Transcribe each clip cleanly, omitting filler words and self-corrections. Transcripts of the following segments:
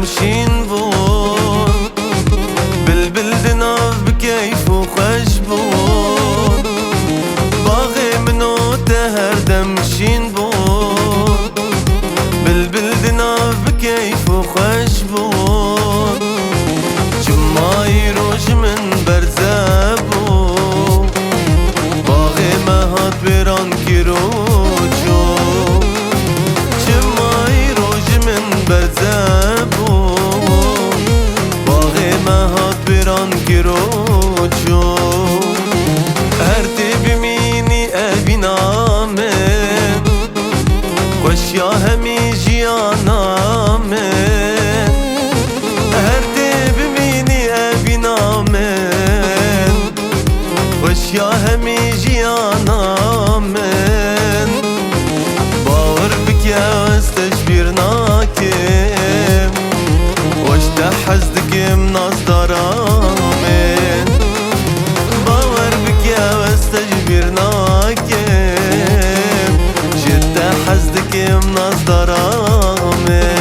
دمشين بون بلبل دناف بكيف وخش بون باغي منو تهر دمشين بون بلبل دناف بكيف وخش بون جماي روش من برزبو باغي مهات بران كيروجو جماي روش من برزبو باغي مهات بران كيروجو هرتي بميني ابي نامن خوش يا همي جيانا من هرتي بميني ابي نامن خوش يا همي جيانا من باور بك يا استجبير ناكم وش تحزدك من من باور بك يا استجبير ناكم جد حزدك من من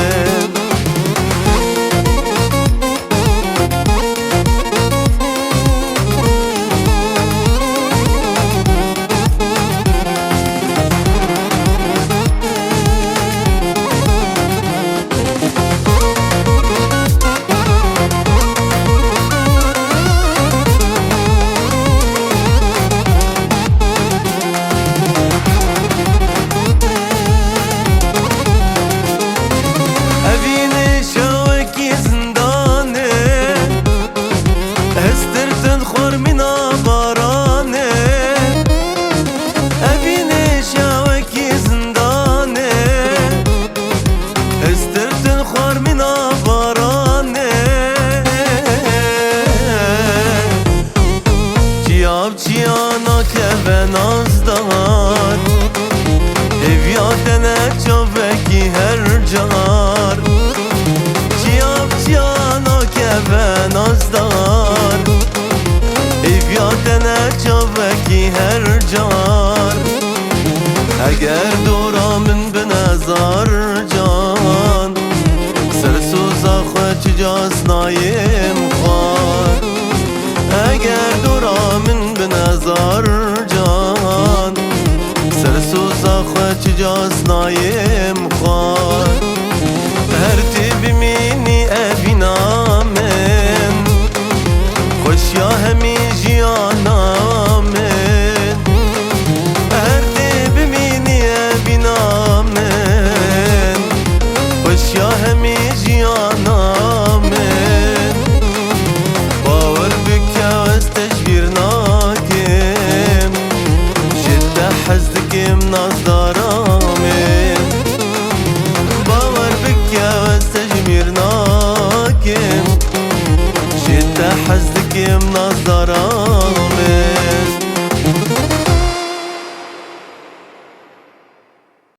Ciana ke nazdar Evyatene çaveki her car Ciana ke nazdar Evyatene çaveki her car Eğer doramın benazar can Sersuza xweç casnayim xar Eğer doramın benazar can Sersuza xweç casnayim xar